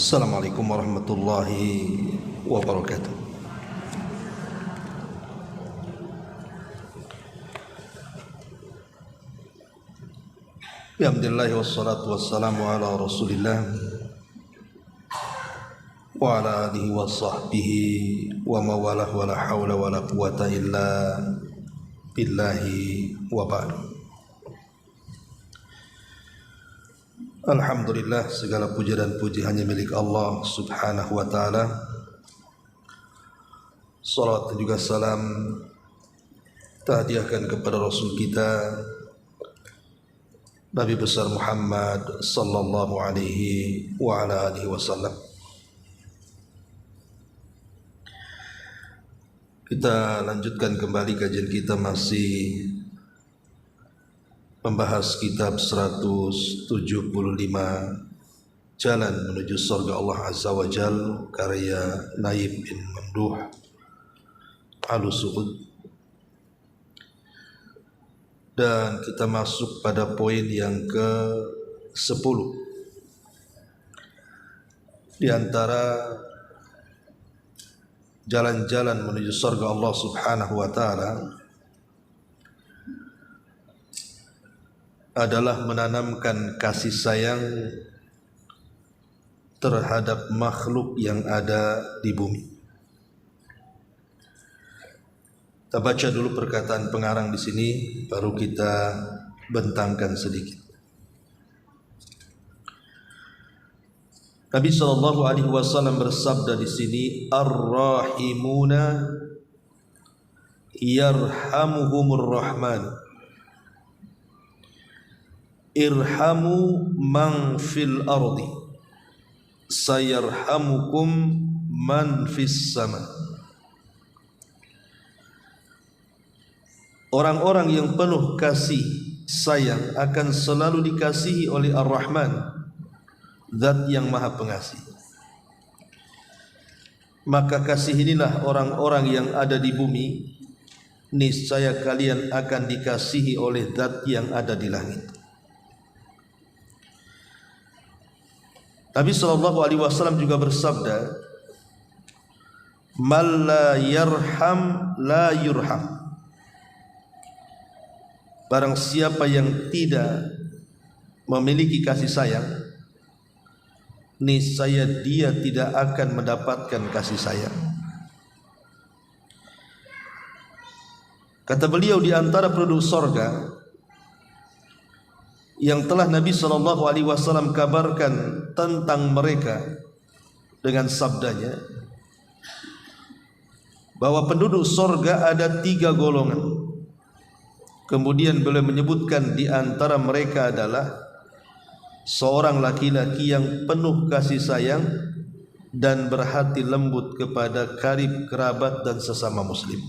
Assalamualaikum warahmatullahi wabarakatuh. Alhamdulillah wassalatu wassalamu ala Rasulillah wa ala alihi wa sahbihi wa mawalah wa la hawla wa la quwata illa billahi wa ba'du. Alhamdulillah, segala puja dan puji hanya milik Allah subhanahu wa ta'ala. Salat dan juga salam tahdiahkan kepada Rasul kita Nabi besar Muhammad sallallahu alaihi wa ala alihi wasallam. Kita lanjutkan kembali kajian kita, masih membahas kitab 175 Jalan Menuju Surga Allah Azza wa Jal, karya Naib bin Mamduh Al-Suud. Dan kita masuk pada poin yang ke-10 di antara jalan-jalan menuju surga Allah Subhanahu wa taala adalah menanamkan kasih sayang terhadap makhluk yang ada di bumi. Kita baca dulu perkataan pengarang di sini, baru kita bentangkan sedikit. Nabi sallallahu alaihi wasallam bersabda di sini, "Ar-rahimuna yarhamuhumur rahman. Irhamu man fil ardi, sayarhamukum man fis sama." Orang-orang yang penuh kasih sayang akan selalu dikasihi oleh Ar-Rahman, Zat yang Maha Pengasih. Maka kasih inilah orang-orang yang ada di bumi, niscaya kalian akan dikasihi oleh Zat yang ada di langit. Nabi sallallahu alaihi wasallam juga bersabda, "Man la yarham la yurham." Barang siapa yang tidak memiliki kasih sayang, niscaya dia tidak akan mendapatkan kasih sayang. Kata beliau, di antara penduduk sorga yang telah Nabi sallallahu alaihi wasallam kabarkan tentang mereka dengan sabdanya, bahwa penduduk sorga ada 3 golongan. Kemudian beliau menyebutkan di antara mereka adalah seorang laki-laki yang penuh kasih sayang dan berhati lembut kepada karib, kerabat dan sesama muslim.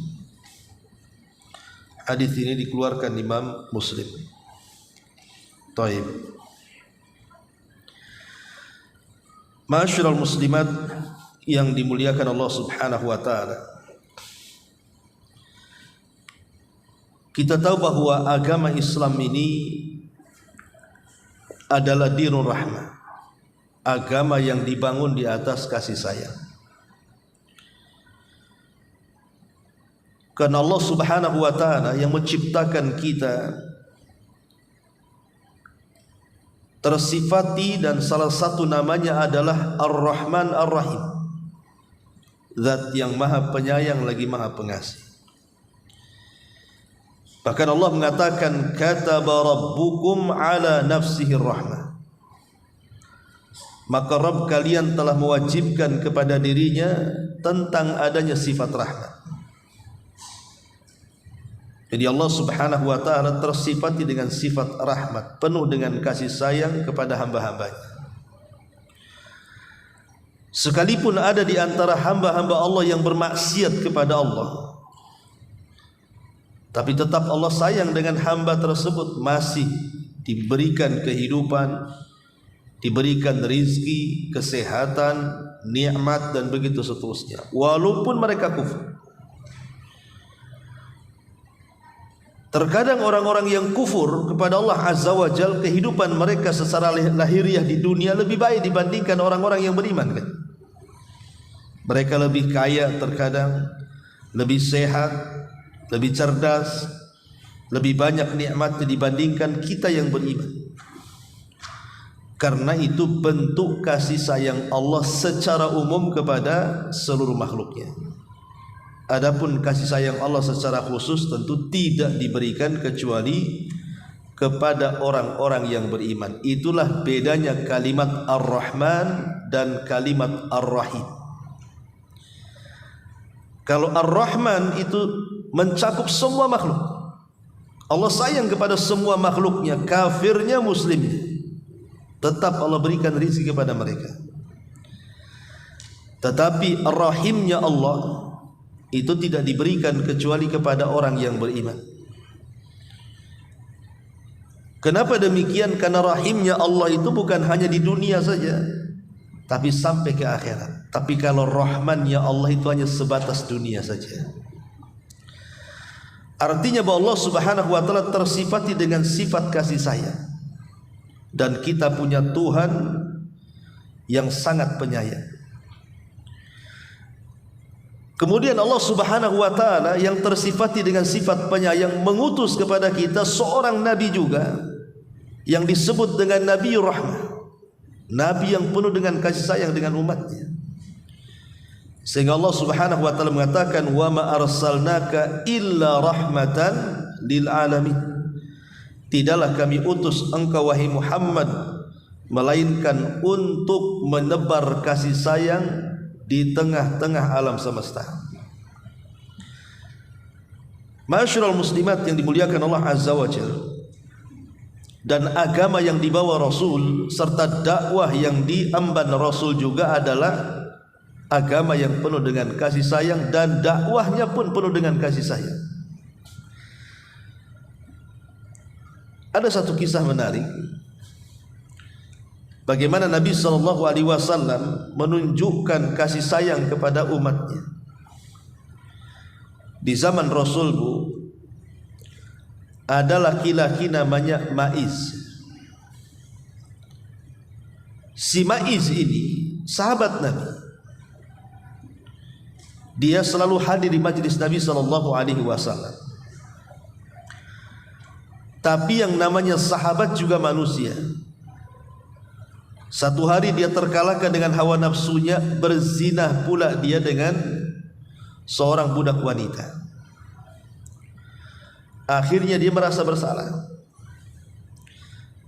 Hadis ini dikeluarkan Imam Muslim. Taib. Ma'asyiral muslimat yang dimuliakan Allah Subhanahu wa taala, kita tahu bahwa agama Islam ini adalah dinur rahmah, agama yang dibangun di atas kasih sayang. Karena Allah Subhanahu wa taala yang menciptakan kita tersifati, dan salah satu namanya adalah Ar-Rahman Ar-Rahim, Zat yang Maha Penyayang lagi Maha Pengasih. Bahkan Allah mengatakan, "Kataba rabbukum ala nafsihi rahmah." Maka Rabb kalian telah mewajibkan kepada dirinya tentang adanya sifat rahmat. Jadi Allah Subhanahu wa taala tersifati dengan sifat rahmat, penuh dengan kasih sayang kepada hamba-hambanya. Sekalipun ada di antara hamba-hamba Allah yang bermaksiat kepada Allah, tapi tetap Allah sayang dengan hamba tersebut, masih diberikan kehidupan, diberikan rizki, kesehatan, nikmat dan begitu seterusnya, walaupun mereka kufur. Terkadang orang-orang yang kufur kepada Allah Azza wa Jal, kehidupan mereka secara lahiriah di dunia lebih baik dibandingkan orang-orang yang beriman kan? Mereka lebih kaya terkadang, lebih sehat, lebih cerdas, lebih banyak nikmatnya dibandingkan kita yang beriman. Karena itu bentuk kasih sayang Allah secara umum kepada seluruh makhluknya. Adapun kasih sayang Allah secara khusus tentu tidak diberikan kecuali kepada orang-orang yang beriman. Itulah bedanya kalimat Ar-Rahman dan kalimat Ar-Rahim. Kalau Ar-Rahman itu mencakup semua makhluk. Allah sayang kepada semua makhluknya, kafirnya, muslimnya. Tetap Allah berikan rezeki kepada mereka. Tetapi Ar-Rahimnya Allah itu tidak diberikan kecuali kepada orang yang beriman. Kenapa demikian? Karena rahimnya Allah itu bukan hanya di dunia saja, tapi sampai ke akhirat. Tapi kalau rahmannya Allah itu hanya sebatas dunia saja. Artinya bahwa Allah Subhanahu wa taala tersifati dengan sifat kasih sayang. Dan kita punya Tuhan yang sangat penyayang. Kemudian Allah Subhanahu wa taala yang tersifati dengan sifat penyayang mengutus kepada kita seorang nabi juga yang disebut dengan Nabi Rahmah. Nabi yang penuh dengan kasih sayang dengan umatnya. Sehingga Allah Subhanahu wa taala mengatakan, "Wa ma arsalnaka illa rahmatan lil alamin." Tidaklah kami utus engkau wahai Muhammad melainkan untuk menebar kasih sayang di tengah-tengah alam semesta. Ma'asyiral muslimat yang dimuliakan Allah Azza wa Jalla, dan agama yang dibawa Rasul serta dakwah yang diemban Rasul juga adalah agama yang penuh dengan kasih sayang, dan dakwahnya pun penuh dengan kasih sayang. Ada satu kisah menarik bagaimana Nabi SAW menunjukkan kasih sayang kepada umatnya. Di zaman Rasul ada laki-laki namanya Ma'iz. Si Ma'iz ini sahabat Nabi. Dia selalu hadir di majlis Nabi SAW. Tapi yang namanya sahabat juga manusia. Satu hari dia terkalahkan dengan hawa nafsunya, berzinah pula dia dengan seorang budak wanita. Akhirnya dia merasa bersalah.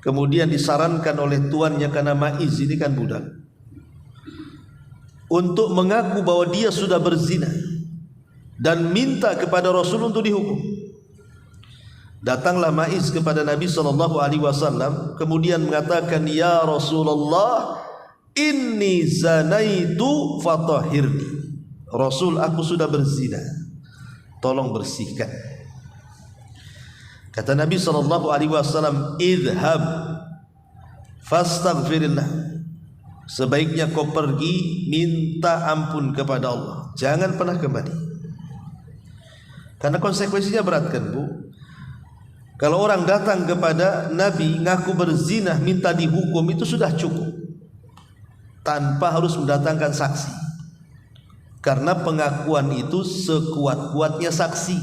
Kemudian disarankan oleh tuannya, karena Ma'iz ini kan budak, untuk mengaku bahwa dia sudah berzina dan minta kepada Rasul untuk dihukum. Datanglah Ma'iz kepada Nabi SAW, kemudian mengatakan, "Ya Rasulullah, inni zanaitu fatahhirni." Rasul, aku sudah berzina, tolong bersihkan. Kata Nabi SAW, "Idhab fastaghfirillah." Sebaiknya kau pergi minta ampun kepada Allah, jangan pernah kembali. Karena konsekuensinya berat kan, Bu? Kalau orang datang kepada Nabi ngaku berzina minta dihukum, itu sudah cukup tanpa harus mendatangkan saksi. Karena pengakuan itu sekuat-kuatnya saksi.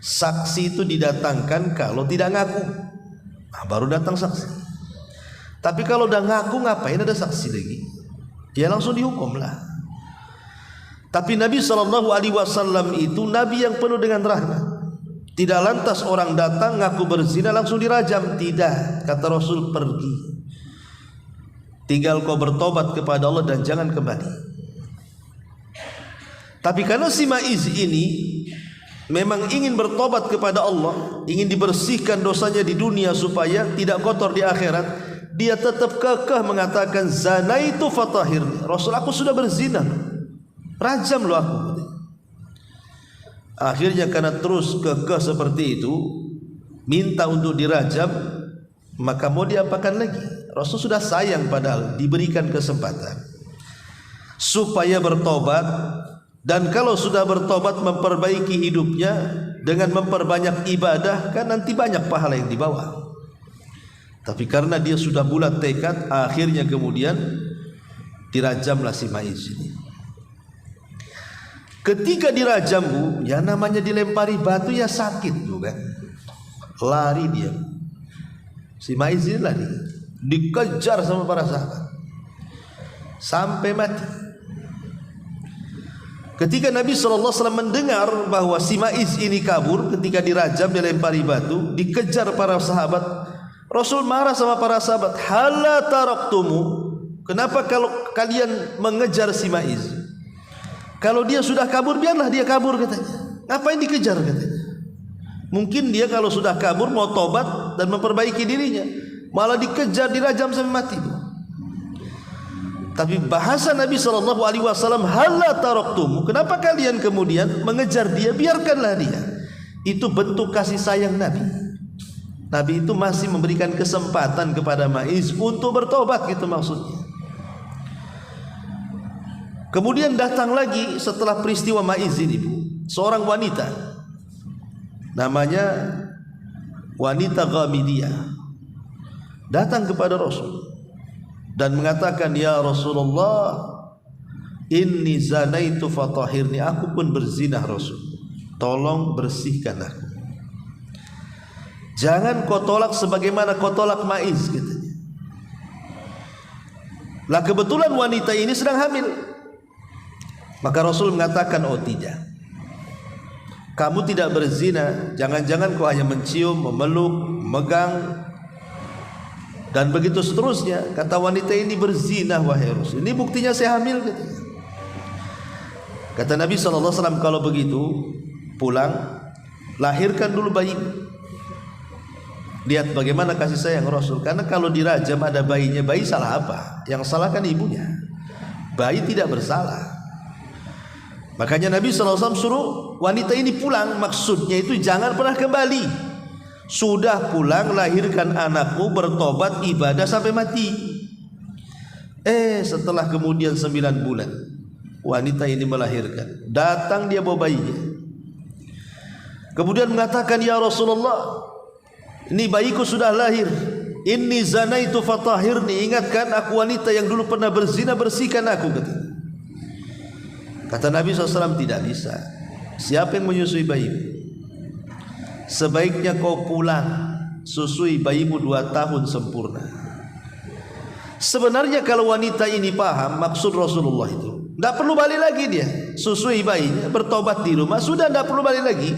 Saksi itu didatangkan kalau tidak ngaku, baru datang saksi. Tapi kalau udah ngaku, ngapain ada saksi lagi? Ya langsung dihukum lah. Tapi Nabi SAW itu Nabi yang penuh dengan rahmat. Tidak lantas orang datang ngaku berzina langsung dirajam. Tidak, kata Rasul, pergi. Tinggal kau bertobat kepada Allah dan jangan kembali. Tapi karena si Ma'iz ini memang ingin bertobat kepada Allah, ingin dibersihkan dosanya di dunia supaya tidak kotor di akhirat, dia tetap kekeh mengatakan, "Zanaitu fatahhirni." Rasul, aku sudah berzina, rajam lo aku. Akhirnya karena terus kekeh seperti itu, minta untuk dirajam, maka mau diapakan lagi? Rasul sudah sayang, padahal diberikan kesempatan supaya bertobat, dan kalau sudah bertobat memperbaiki hidupnya, dengan memperbanyak ibadah, kan nanti banyak pahala yang dibawa. Tapi karena dia sudah bulat tekad, akhirnya kemudian dirajamlah si Maiz ini. Ketika dirajam, Bu, ya namanya dilempari batu ya sakit juga. Lari dia. Si Maiz ini lari, dikejar sama para sahabat sampai mati. Ketika Nabi SAW mendengar bahwa si Maiz ini kabur ketika dirajam, dilempari batu, dikejar para sahabat, Rasul marah sama para sahabat. Hala taraktumu, kenapa kalau kalian mengejar si Maiz? Kalau dia sudah kabur, biarlah dia kabur, katanya. Ngapain dikejar, katanya? Mungkin dia kalau sudah kabur mau tobat dan memperbaiki dirinya, malah dikejar, dirajam sampai mati. Tapi bahasa Nabi SAW, hala taraktumu, kenapa kalian kemudian mengejar dia? Biarkanlah dia. Itu bentuk kasih sayang Nabi. Nabi itu masih memberikan kesempatan kepada Maiz untuk bertobat, gitu maksudnya. Kemudian datang lagi setelah peristiwa Maiz ini, Bu, seorang wanita, namanya wanita Ghamidiyah, datang kepada Rasul dan mengatakan, ya Rasulullah, inni zanaitu fatahirni, aku pun berzina Rasul, tolong bersihkan aku. Jangan kau tolak sebagaimana kau tolak Maiz, katanya. Lah kebetulan wanita ini sedang hamil. Maka Rasul mengatakan, oh tidak, kamu tidak berzina, jangan-jangan kau hanya mencium, memeluk, memegang, dan begitu seterusnya. Kata wanita ini, berzina wahai Rasul, ini buktinya saya hamil, katanya. Kata Nabi SAW, kalau begitu pulang, lahirkan dulu bayi. Lihat bagaimana kasih sayang Rasul. Karena kalau dirajam ada bayinya, bayi salah apa? Yang salah kan ibunya. Bayi tidak bersalah. Makanya Nabi SAW suruh wanita ini pulang. Maksudnya itu jangan pernah kembali. Sudah pulang, lahirkan anakmu, bertobat, ibadah sampai mati. Setelah kemudian 9 bulan wanita ini melahirkan. Datang dia bawa bayinya. Kemudian mengatakan, ya Rasulullah, ini bayiku sudah lahir. Inni zanaitu fatahirni, ingatkan aku wanita yang dulu pernah berzina, bersihkan aku, katanya. Kata Nabi SAW, tidak bisa. Siapa yang menyusui bayimu? Sebaiknya kau pulang, susui bayimu 2 tahun sempurna. Sebenarnya kalau wanita ini paham maksud Rasulullah itu, tidak perlu balik lagi dia. Susui bayinya, bertobat di rumah, sudah tidak perlu balik lagi.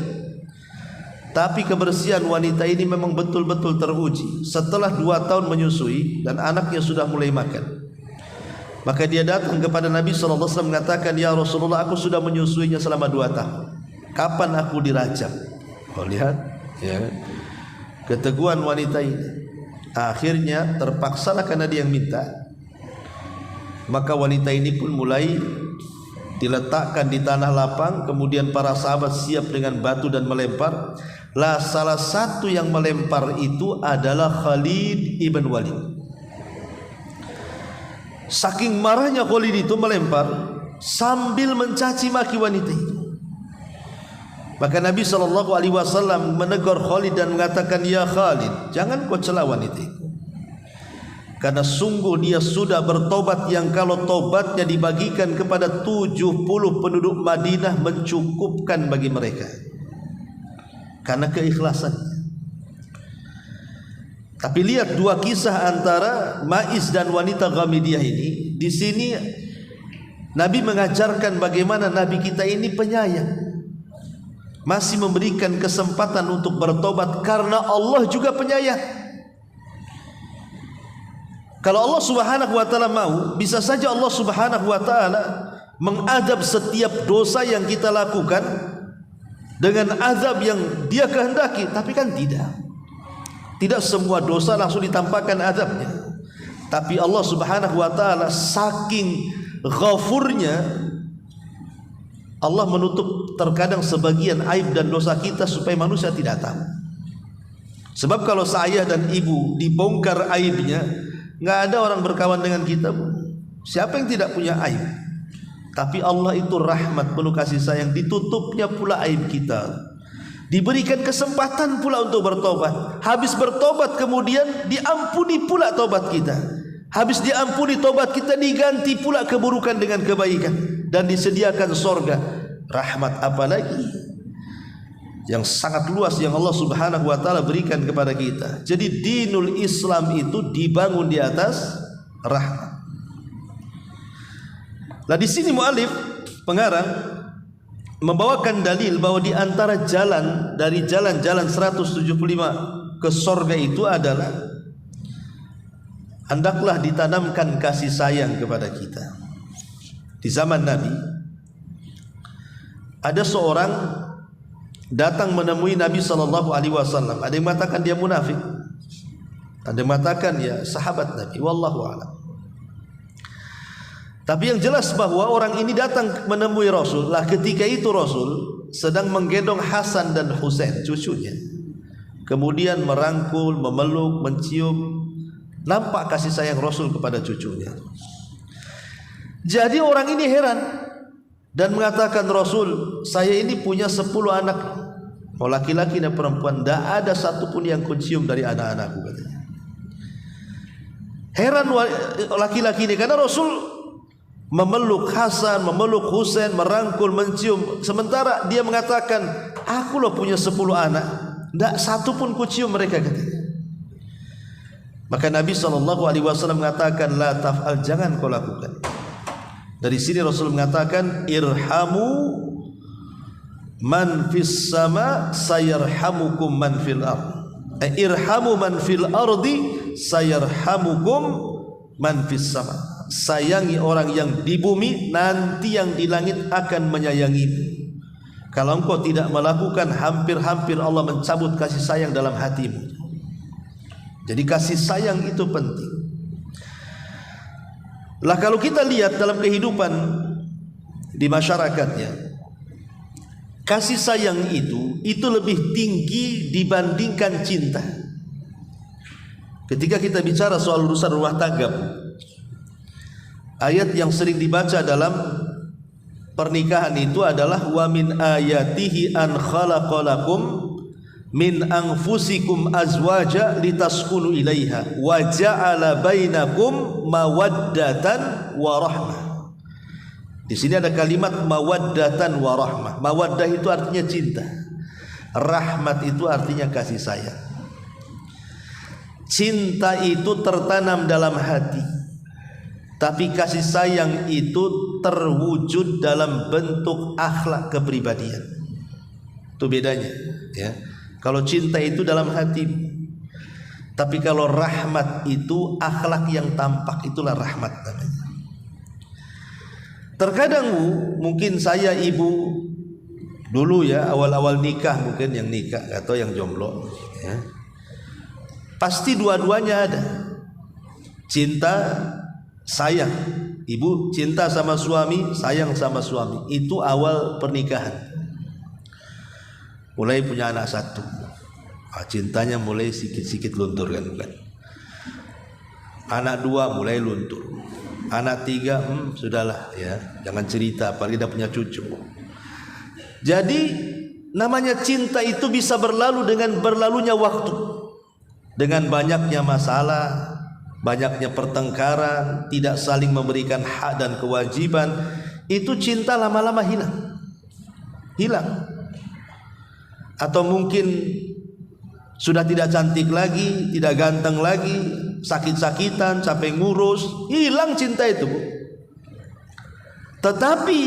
Tapi kebersihan wanita ini memang betul-betul teruji. Setelah 2 tahun menyusui dan anaknya sudah mulai makan, maka dia datang kepada Nabi SAW mengatakan, ya Rasulullah, aku sudah menyusuinya selama 2 tahun. Kapan aku dirajam? Oh, lihat ya, keteguhan wanita ini. Akhirnya terpaksalah karena dia yang minta. Maka wanita ini pun mulai diletakkan di tanah lapang. Kemudian para sahabat siap dengan batu dan melempar. Lah salah satu yang melempar itu adalah Khalid ibn Walid. Saking marahnya Khalid itu melempar sambil mencaci maki wanita itu. Maka Nabi SAW menegur Khalid dan mengatakan, ya Khalid, jangan kau cela wanita itu, karena sungguh dia sudah bertobat yang kalau tobatnya dibagikan kepada 70 penduduk Madinah mencukupkan bagi mereka, karena keikhlasannya. Tapi lihat 2 kisah antara Maiz dan wanita Ghamidiyah ini. Di sini Nabi mengajarkan bagaimana Nabi kita ini penyayang, masih memberikan kesempatan untuk bertobat karena Allah juga penyayang. Kalau Allah Subhanahu wa taala mau, bisa saja Allah Subhanahu wa taala mengadab setiap dosa yang kita lakukan dengan azab yang Dia kehendaki, tapi kan tidak. Tidak semua dosa langsung ditampakkan azabnya. Tapi Allah Subhanahu wa taala saking ghafurnya, Allah menutup terkadang sebagian aib dan dosa kita supaya manusia tidak tahu. Sebab kalau ayah dan ibu dibongkar aibnya, nggak ada orang berkawan dengan kita. Siapa yang tidak punya aib? Tapi Allah itu rahmat, penuh kasih sayang, ditutupnya pula aib kita. diberikan kesempatan pula untuk bertobat. Habis bertobat kemudian diampuni pula tobat kita. Habis diampuni tobat kita diganti pula keburukan dengan kebaikan dan disediakan sorga. Rahmat apa lagi yang sangat luas yang Allah Subhanahu wa taala berikan kepada kita. Jadi dinul Islam itu dibangun di atas rahmat. Nah di sini muallif pengarang membawakan dalil bahwa di antara jalan dari jalan-jalan 175 ke sorga itu adalah hendaklah ditanamkan kasih sayang kepada kita. Di zaman Nabi ada seorang datang menemui Nabi SAW. Ada yang mengatakan dia munafik, ada yang mengatakan ya sahabat Nabi, wallahu a'lam. Tapi yang jelas bahwa orang ini datang menemui Rasul. Lah ketika itu Rasul sedang menggendong Hasan dan Husain, cucunya. Kemudian merangkul, memeluk, mencium. Nampak kasih sayang Rasul kepada cucunya. Jadi orang ini heran dan mengatakan, Rasul, saya ini punya 10 anak, mau laki-laki dan perempuan, tidak ada satupun yang kucium dari anak-anakku, katanya. Heran laki-laki ini karena Rasul memeluk Hasan, memeluk Husain, merangkul, mencium, sementara dia mengatakan, aku loh punya 10 anak, tidak satu pun kucium mereka, katanya. Maka Nabi SAW mengatakan, la taf'al, jangan kau lakukan. Dari sini Rasul mengatakan, irhamu man fis sama sayarhamukum man fil ard. Irhamu man fil ardi sayarhamukum man fis sama. Sayangi orang yang di bumi, nanti yang di langit akan menyayangimu. Kalau engkau tidak melakukan, hampir-hampir Allah mencabut kasih sayang dalam hatimu. Jadi kasih sayang itu penting. Lah kalau kita lihat dalam kehidupan di masyarakatnya, kasih sayang itu lebih tinggi dibandingkan cinta. Ketika kita bicara soal urusan rumah tangga, ayat yang sering dibaca dalam pernikahan itu adalah wa min ayatihi an khalaqalakum min anfusikum azwaja litaskunu ilaiha wa ja'ala bainakum mawaddatan wa rahmah. Di sini ada kalimat mawaddatan wa rahmah. Mawaddah itu artinya cinta. Rahmat itu artinya kasih sayang. Cinta itu tertanam dalam hati. Tapi kasih sayang itu terwujud dalam bentuk akhlak kepribadian. Itu bedanya, ya. Kalau cinta itu dalam hati, tapi kalau rahmat itu akhlak yang tampak, itulah rahmat namanya. Terkadang mungkin saya ibu dulu ya, awal-awal nikah, mungkin yang nikah atau yang jomblo, ya, pasti dua-duanya ada cinta sayang. Ibu cinta sama suami, sayang sama suami. Itu awal pernikahan. Mulai punya anak satu, cintanya mulai sikit-sikit luntur, kan? Anak dua mulai luntur. Anak tiga, sudahlah ya, jangan cerita, apalagi udah punya cucu. Jadi namanya cinta itu bisa berlalu dengan berlalunya waktu, dengan banyaknya masalah, banyaknya pertengkaran, tidak saling memberikan hak dan kewajiban. Itu cinta lama-lama hilang. Atau mungkin sudah tidak cantik lagi, tidak ganteng lagi, sakit-sakitan, capek ngurus, hilang cinta itu, Bu. Tetapi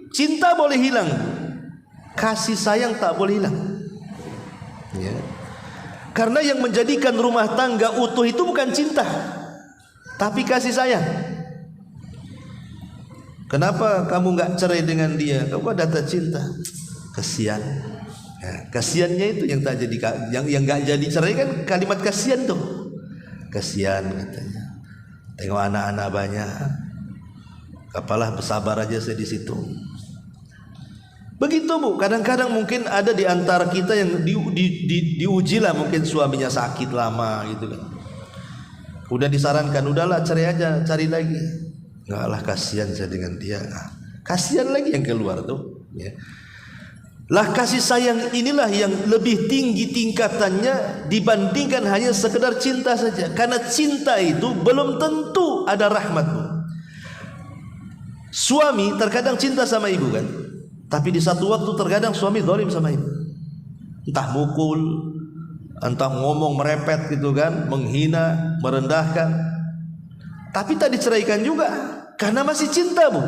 cinta boleh hilang, kasih sayang tak boleh hilang, ya. Karena yang menjadikan rumah tangga utuh itu bukan cinta, tapi kasih sayang. Kenapa kamu nggak cerai dengan dia? Kamu kok data cinta? Kasihan. Ya, kasihannya itu yang tak jadi, yang nggak jadi cerai kan kalimat kasihan tuh. Kasihan katanya. Tengok anak-anak banyak. Apalah bersabar aja saya di situ. Begitu, Bu. Kadang-kadang mungkin ada di antara kita yang diuji lah, mungkin suaminya sakit lama gitu kan. Udah disarankan, udahlah cerai aja, cari lagi. Enggak lah, kasihan saya dengan dia. Nah, kasihan lagi yang keluar tuh, ya. Lah kasih sayang inilah yang lebih tinggi tingkatannya dibandingkan hanya sekedar cinta saja. Karena cinta itu belum tentu ada rahmat, Bu. Suami terkadang cinta sama ibu kan, tapi di satu waktu terkadang suami zalim sama ibu. Entah mukul, entah ngomong merepet gitu kan, menghina, merendahkan. Tapi tak diceraikan juga karena masih cinta, Bu.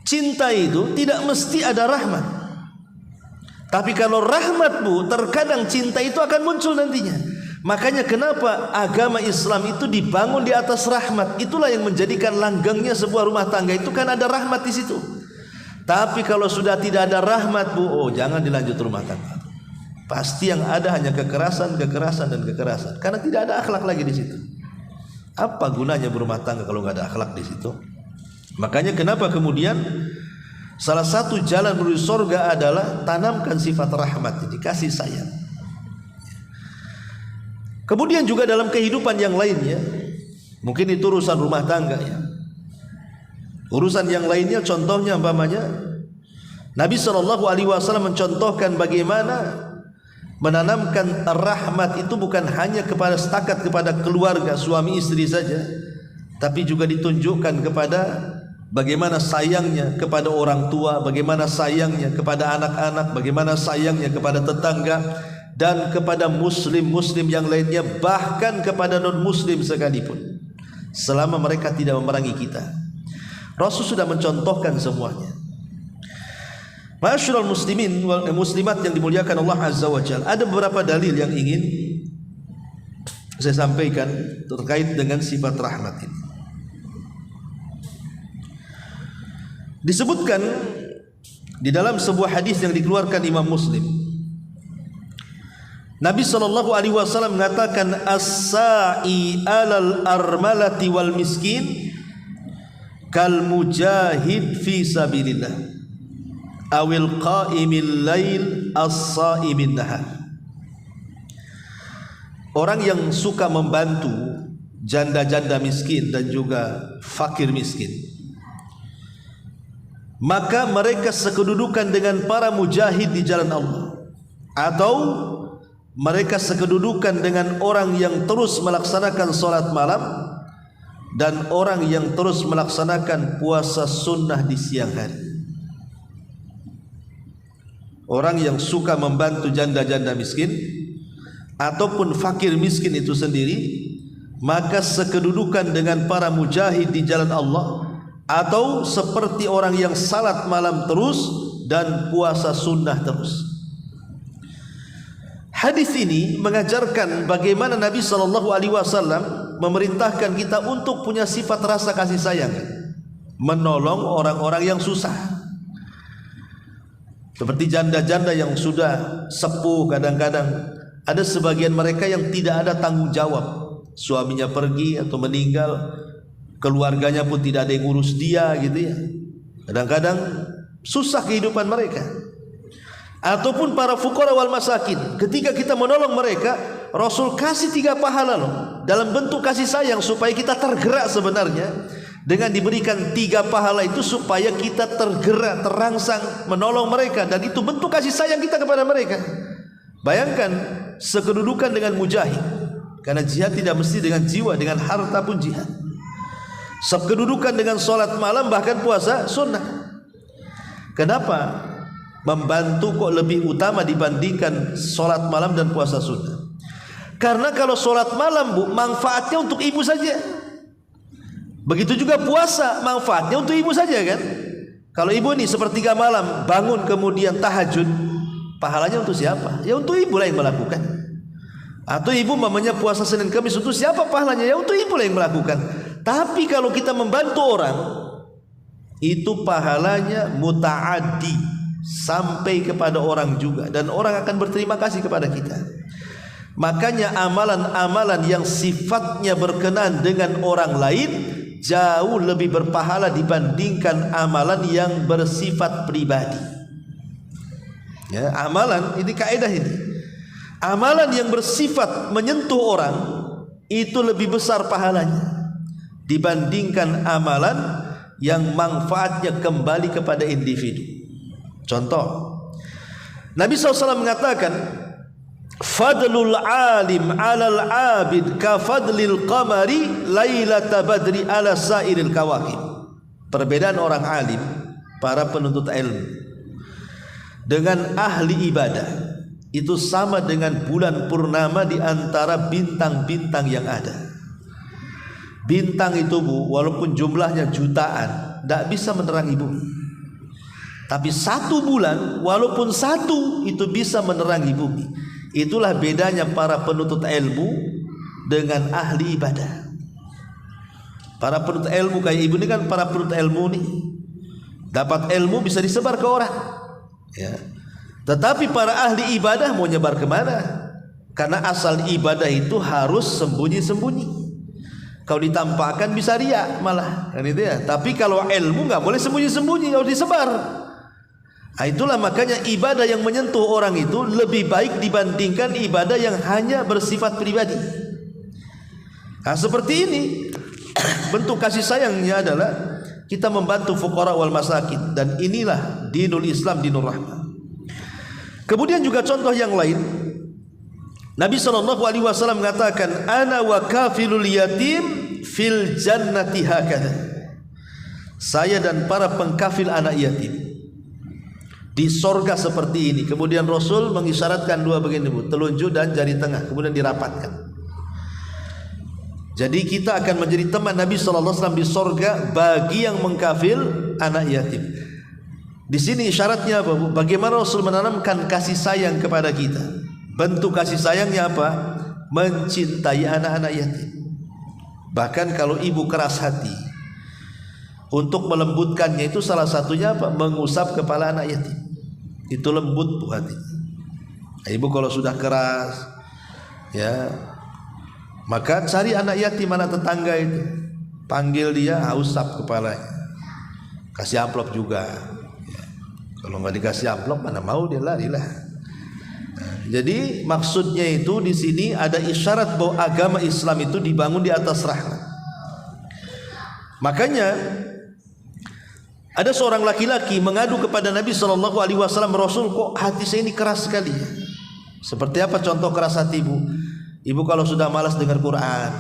Cinta itu tidak mesti ada rahmat. Tapi kalau rahmat, Bu, terkadang cinta itu akan muncul nantinya. Makanya kenapa agama Islam itu dibangun di atas rahmat. Itulah yang menjadikan langgengnya sebuah rumah tangga itu kan ada rahmat di situ. Tapi kalau sudah tidak ada rahmat, Bu, oh jangan dilanjut rumah tangga. Pasti yang ada hanya kekerasan, kekerasan dan kekerasan. Karena tidak ada akhlak lagi di situ. Apa gunanya berumah tangga kalau nggak ada akhlak di situ? Makanya kenapa kemudian salah satu jalan menuju surga adalah tanamkan sifat rahmat, jadi kasih sayang. Kemudian juga dalam kehidupan yang lainnya, mungkin itu urusan rumah tangga ya. Urusan yang lainnya contohnya umpamanya Nabi SAW mencontohkan bagaimana menanamkan rahmat itu bukan hanya kepada setakat kepada keluarga suami istri saja, tapi juga ditunjukkan kepada bagaimana sayangnya kepada orang tua, bagaimana sayangnya kepada anak-anak, bagaimana sayangnya kepada tetangga dan kepada muslim-muslim yang lainnya, bahkan kepada non-muslim sekalipun, selama mereka tidak memerangi kita. Rasul sudah mencontohkan semuanya. Ma'asyiral muslimin wal muslimat yang dimuliakan Allah Azza wa Jalla, ada beberapa dalil yang ingin saya sampaikan terkait dengan sifat rahmat ini. Disebutkan di dalam sebuah hadis yang dikeluarkan Imam Muslim, Nabi SAW mengatakan, as-sa'i alal armalati wal miskin kal mujahid fi sabilillah awil qa'imil lail as-sa'imin nahar. Orang yang suka membantu janda-janda miskin dan juga fakir miskin, maka mereka sekedudukan dengan para mujahid di jalan Allah, atau mereka sekedudukan dengan orang yang terus melaksanakan salat malam dan orang yang terus melaksanakan puasa sunnah di siang hari. Orang yang suka membantu janda-janda miskin ataupun fakir miskin itu sendiri, maka sekedudukan dengan para mujahid di jalan Allah, atau seperti orang yang salat malam terus dan puasa sunnah terus. Hadis ini mengajarkan bagaimana Nabi SAW memerintahkan kita untuk punya sifat rasa kasih sayang, menolong orang-orang yang susah. Seperti janda-janda yang sudah sepuh, kadang-kadang ada sebagian mereka yang tidak ada tanggung jawab. Suaminya pergi atau meninggal, keluarganya pun tidak ada yang urus dia gitu ya. Kadang-kadang susah kehidupan mereka. Ataupun para fuqara wal masakin, ketika kita menolong mereka, Rasul kasih 3 pahala loh, dalam bentuk kasih sayang, supaya kita tergerak sebenarnya. Dengan diberikan 3 pahala itu supaya kita tergerak, terangsang menolong mereka, dan itu bentuk kasih sayang kita kepada mereka. Bayangkan sekedudukan dengan mujahid, karena jihad tidak mesti dengan jiwa, dengan harta pun jihad. Sekedudukan dengan sholat malam bahkan puasa sunnah. Kenapa membantu kok lebih utama dibandingkan sholat malam dan puasa sunnah? Karena kalau sholat malam, Bu, manfaatnya untuk ibu saja. Begitu juga puasa, manfaatnya untuk ibu saja kan. Kalau ibu nih sepertiga malam bangun kemudian tahajud, pahalanya untuk siapa? Ya untuk ibu lah yang melakukan. Atau ibu mamanya puasa Senin Kamis, untuk siapa pahalanya? Ya untuk ibu lah yang melakukan. Tapi kalau kita membantu orang, itu pahalanya muta'addi, sampai kepada orang juga, dan orang akan berterima kasih kepada kita. Makanya amalan-amalan yang sifatnya berkenaan dengan orang lain jauh lebih berpahala dibandingkan amalan yang bersifat pribadi. Ya, amalan ini kaidah ini. Amalan yang bersifat menyentuh orang itu lebih besar pahalanya dibandingkan amalan yang manfaatnya kembali kepada individu. Contoh, Nabi SAW mengatakan, fadlul alim alal abid ka fadlil qamari lailata badri ala sairil kawakib. Perbedaan orang alim, para penuntut ilmu, dengan ahli ibadah itu sama dengan bulan purnama di antara bintang-bintang yang ada. Bintang itu Bu, walaupun jumlahnya jutaan, tidak bisa menerangi bumi. Tapi satu bulan, walaupun satu, itu bisa menerangi bumi. Itulah bedanya para penuntut ilmu dengan ahli ibadah. Para penuntut ilmu kayak ibu ini kan para penuntut ilmu nih, dapat ilmu bisa disebar ke orang, ya. Tetapi para ahli ibadah mau nyebar kemana? Karena asal ibadah itu harus sembunyi-sembunyi. Kalau ditampakkan bisa riya malah, kan itu ya. Tapi kalau ilmu nggak boleh sembunyi-sembunyi, harus disebar. Nah, itulah makanya ibadah yang menyentuh orang itu lebih baik dibandingkan ibadah yang hanya bersifat pribadi. Nah, seperti ini bentuk kasih sayangnya adalah kita membantu fuqara wal masakin, dan inilah dinul Islam, dinul rahmah. Kemudian juga contoh yang lain, Nabi SAW mengatakan, ana wa kafilul yatim fil jannati hakadha. Saya dan para pengkafil anak yatim di sorga seperti ini. Kemudian Rasul mengisyaratkan dua begini Bu, telunjuk dan jari tengah, kemudian dirapatkan. Jadi kita akan menjadi teman Nabi SAW di sorga bagi yang mengkafil anak yatim. Di sini isyaratnya apa Bu? Bagaimana Rasul menanamkan kasih sayang kepada kita. Bentuk kasih sayangnya apa? Mencintai anak-anak yatim. Bahkan kalau ibu keras hati, untuk melembutkannya itu salah satunya apa? Mengusap kepala anak yatim. Itu lembut Bu hati. Ibu kalau sudah keras, ya, maka cari anak yatim, anak tetangga itu, panggil dia, usap kepalanya, kasih amplop juga. Ya. Kalau nggak dikasih amplop mana mau dia larilah. Nah, jadi maksudnya itu di sini ada isyarat bahwa agama Islam itu dibangun di atas rahmat. Makanya ada seorang laki-laki mengadu kepada Nabi SAW, Rasul, kok hati saya ini keras sekali. Seperti apa contoh keras hati ibu? Ibu kalau sudah malas dengar Quran,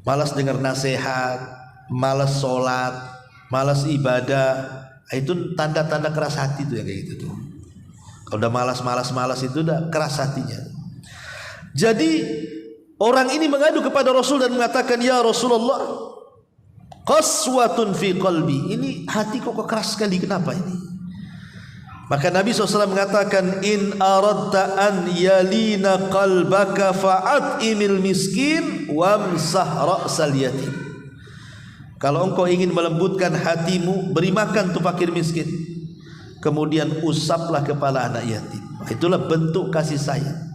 malas dengar nasihat, malas sholat, malas ibadah, itu tanda-tanda keras hati tuh, yang kayak gitu tuh. Kalau udah malas itu udah keras hatinya. Jadi orang ini mengadu kepada Rasul dan mengatakan, ya Rasulullah, qaswatun fi qalbi, ini hati kok keras sekali, kenapa ini? Maka Nabi SAW mengatakan, in aradta an yalina qalbaka fa'at'imil miskin wamsah ra'sal yatim. Kalau engkau ingin melembutkan hatimu, beri makan tuh fakir miskin, kemudian usaplah kepala anak yatim. Itulah bentuk kasih sayang.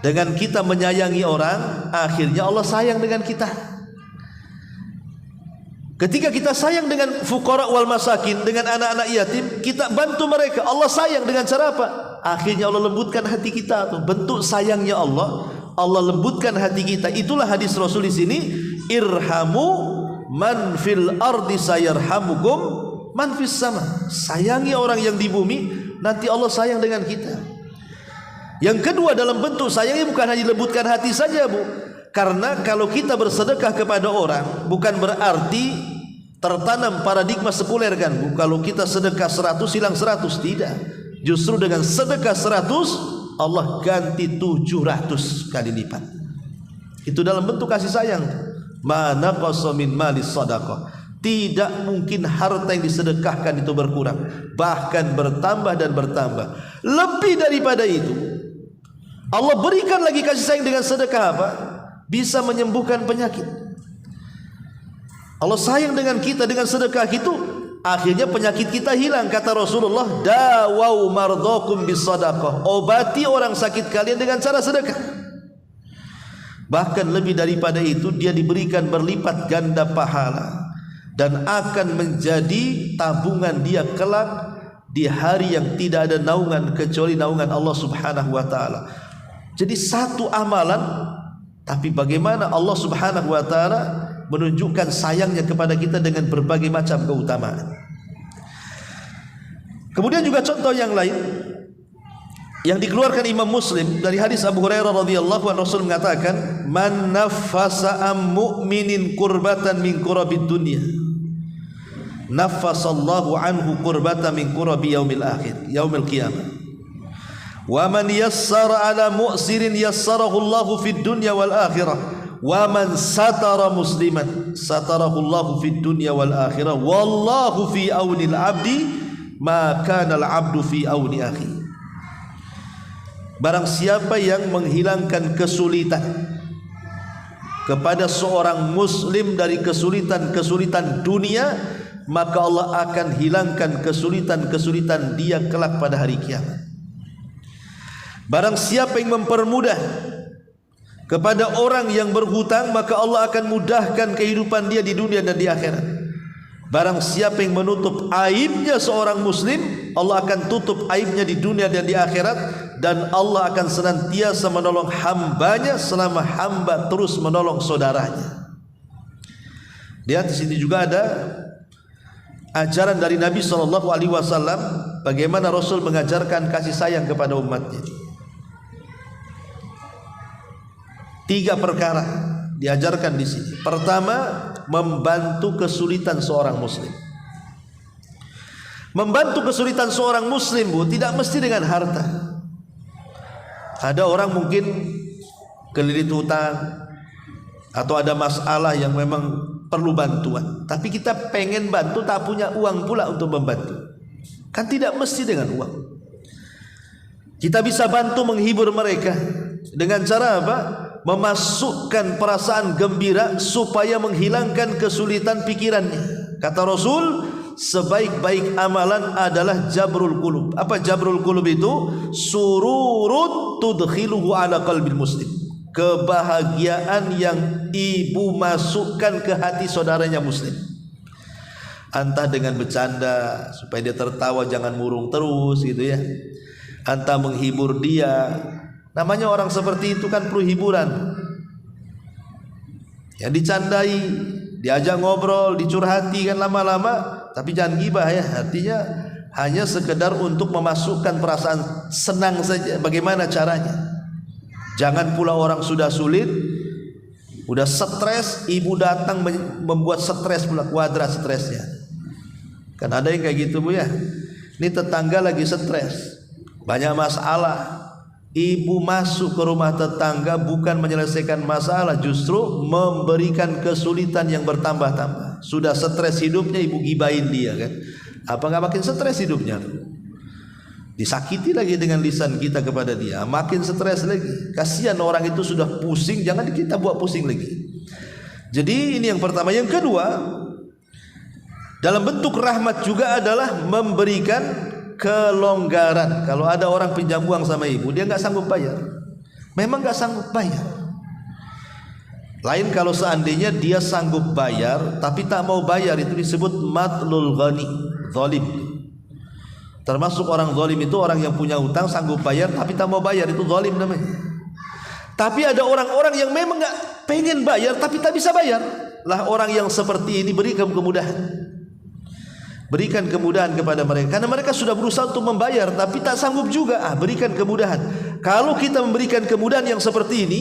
Dengan kita menyayangi orang, akhirnya Allah sayang dengan kita. Ketika kita sayang dengan fuqara wal masakin, dengan anak-anak yatim, kita bantu mereka, Allah sayang dengan cara apa? Akhirnya Allah lembutkan hati kita. Bentuk sayangnya Allah, Allah lembutkan hati kita. Itulah hadis Rasul di sini, irhamu man fil ardi sayarhamukum man fis sama. Sayangi orang yang di bumi, nanti Allah sayang dengan kita. Yang kedua, dalam bentuk sayangnya bukan hanya lembutkan hati saja Bu. Karena kalau kita bersedekah kepada orang, bukan berarti tertanam paradigma sekuler kan Bu. Kalau kita sedekah 100 hilang 100, tidak. Justru dengan sedekah 100 Allah ganti 700 kali lipat. Itu dalam bentuk kasih sayang. Mana qasa min malis sadaqah. Tidak mungkin harta yang disedekahkan itu berkurang, bahkan bertambah dan bertambah. Lebih daripada itu, Allah berikan lagi kasih sayang dengan sedekah apa? Bisa menyembuhkan penyakit. Allah sayang dengan kita dengan sedekah itu, akhirnya penyakit kita hilang. Kata Rasulullah, dawau mardakum bisadaqah, obati orang sakit kalian dengan cara sedekah. Bahkan lebih daripada itu, dia diberikan berlipat ganda pahala dan akan menjadi tabungan dia kelak di hari yang tidak ada naungan kecuali naungan Allah Subhanahu wa taala. Jadi satu amalan, tapi bagaimana Allah Subhanahu wa taala menunjukkan sayangnya kepada kita dengan berbagai macam keutamaan. Kemudian juga contoh yang lain yang dikeluarkan Imam Muslim dari hadis Abu Hurairah radhiyallahu anhu, Rasul mengatakan, "Man naffasa am mu'minin kurbatan min kurabid dunya, naffasallahu anhu kurbatan min kurabi yaumil akhir, yaumil qiyamah. Wa man yassara ala mu'sirin yassarahu Allahu fid dunya wal akhirah. Wa man satara musliman satarahu Allahu fid dunya wal akhirah. Wallahu fi aunil abdi ma kana al abdu fi auni akhi." Barang siapa yang menghilangkan kesulitan kepada seorang muslim dari kesulitan-kesulitan dunia, maka Allah akan hilangkan kesulitan-kesulitan dia kelak pada hari kiamat. Barang siapa yang mempermudah kepada orang yang berhutang, maka Allah akan mudahkan kehidupan dia di dunia dan di akhirat. Barang siapa yang menutup aibnya seorang muslim, Allah akan tutup aibnya di dunia dan di akhirat, dan Allah akan senantiasa menolong hambanya selama hamba terus menolong saudaranya. Di sini juga ada ajaran dari Nabi SAW bagaimana Rasul mengajarkan kasih sayang kepada umatnya. 3 perkara diajarkan di sini. Pertama, membantu kesulitan seorang muslim. Membantu kesulitan seorang muslim, Bu, tidak mesti dengan harta. Ada orang mungkin kelilit hutang atau ada masalah yang memang perlu bantuan, tapi kita pengen bantu tak punya uang pula untuk membantu. Kan tidak mesti dengan uang. Kita bisa bantu menghibur mereka dengan cara apa? Memasukkan perasaan gembira supaya menghilangkan kesulitan pikirannya. Kata Rasul, sebaik-baik amalan adalah jabrul qulub. Apa jabrul qulub itu? Sururun tudkhiluhu ala qalbil muslim. Kebahagiaan yang ibu masukkan ke hati saudaranya muslim. Entah dengan bercanda supaya dia tertawa, jangan murung terus gitu ya. Entah menghibur dia. Namanya orang seperti itu kan perlu hiburan. Ya dicandai, diajak ngobrol, dicurhati kan lama-lama, tapi jangan gibah ya. Artinya hanya sekedar untuk memasukkan perasaan senang saja. Bagaimana caranya? Jangan pula orang sudah sulit, udah stres, ibu datang membuat stres pula, kuadrat stresnya. Kan ada yang kayak gitu, Bu ya. Ini tetangga lagi stres, banyak masalah. Ibu masuk ke rumah tetangga bukan menyelesaikan masalah, justru memberikan kesulitan yang bertambah-tambah. Sudah stres hidupnya, ibu gibain dia kan. Apa nggak makin stres hidupnya? Disakiti lagi dengan lisan kita kepada dia, makin stres lagi. Kasihan orang itu sudah pusing, jangan kita buat pusing lagi. Jadi ini yang pertama. Yang kedua, dalam bentuk rahmat juga adalah memberikan kelonggaran. Kalau ada orang pinjam uang sama ibu, dia nggak sanggup bayar, memang nggak sanggup bayar. Lain kalau seandainya dia sanggup bayar tapi tak mau bayar, itu disebut matlul ghani, zalim. Termasuk orang zalim itu orang yang punya hutang sanggup bayar tapi tak mau bayar, itu zalim namanya. Tapi ada orang-orang yang memang nggak pengen bayar tapi tak bisa bayar, lah orang yang seperti ini berikan kemudahan. Berikan kemudahan kepada mereka, karena mereka sudah berusaha untuk membayar tapi tak sanggup juga. Berikan kemudahan. Kalau kita memberikan kemudahan yang seperti ini,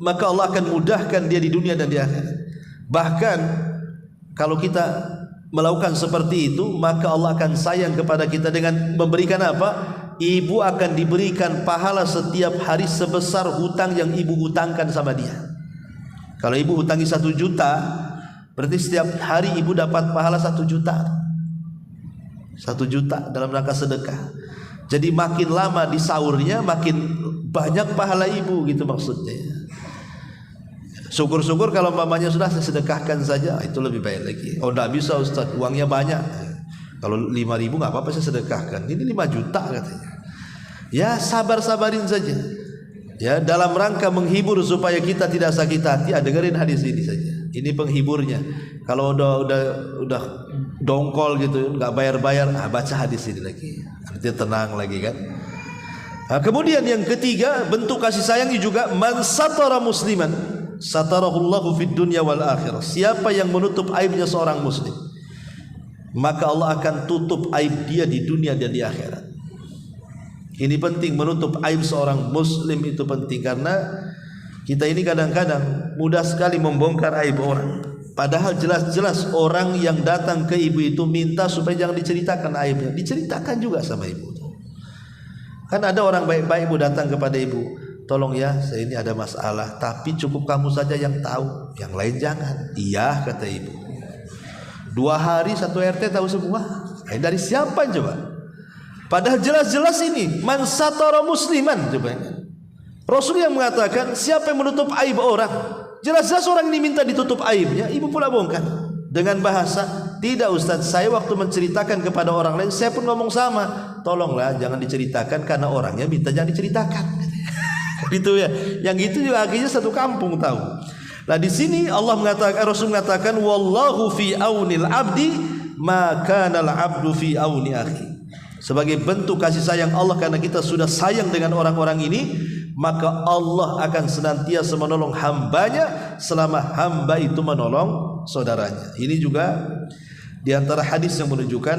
maka Allah akan mudahkan dia di dunia dan di akhirat. Bahkan kalau kita melakukan seperti itu, maka Allah akan sayang kepada kita dengan memberikan apa? Ibu akan diberikan pahala setiap hari sebesar hutang yang ibu hutangkan sama dia. Kalau ibu hutangi 1 juta, berarti setiap hari ibu dapat pahala 1 juta. 1 juta dalam rangka sedekah. Jadi makin lama di sahurnya makin banyak pahala ibu, gitu maksudnya. Syukur-syukur kalau mamanya sudah saya sedekahkan saja, itu lebih baik lagi. Oh enggak bisa Ustaz, uangnya banyak. Kalau 5.000 enggak apa-apa saya sedekahkan. Ini 5 juta katanya. Ya sabar-sabarin saja. Ya dalam rangka menghibur supaya kita tidak sakit hati, dengerin hadis ini saja. Ini penghiburnya. Kalau udah dongkol gitu, nggak bayar-bayar, baca hadis ini lagi, artinya tenang lagi kan. Kemudian yang ketiga, bentuk kasih sayangnya juga, man satara musliman satarahullahu fid dunya wal akhirah. Siapa yang menutup aibnya seorang muslim, maka Allah akan tutup aib dia di dunia dan di akhirat. Ini penting, menutup aib seorang muslim itu penting, karena kita ini kadang-kadang mudah sekali membongkar aib orang. Padahal jelas-jelas orang yang datang ke ibu itu minta supaya jangan diceritakan aibnya. Diceritakan juga sama ibu. Kan ada orang baik-baik ibu datang kepada ibu, tolong ya, saya ini ada masalah, tapi cukup kamu saja yang tahu, yang lain jangan. Iya, kata ibu. 2 hari 1 RT tahu semua. Dari siapa coba? Padahal jelas-jelas ini man satara musliman, coba. Rasul yang mengatakan siapa yang menutup aib orang, jelas-jelas orang ini minta ditutup aibnya, ibu pula bongkar dengan bahasa, tidak Ustaz, saya waktu menceritakan kepada orang lain saya pun ngomong sama, tolonglah jangan diceritakan karena orangnya minta jangan diceritakan. Gitu ya. Yang itu juga akhirnya satu kampung tahu. Nah di sini Allah mengatakan, Rasul mengatakan, wallahu fi aunil abdi maka al abdu fi auni akhi. Sebagai bentuk kasih sayang Allah karena kita sudah sayang dengan orang-orang ini, maka Allah akan senantiasa menolong hambanya selama hamba itu menolong saudaranya. Ini juga di antara hadis yang menunjukkan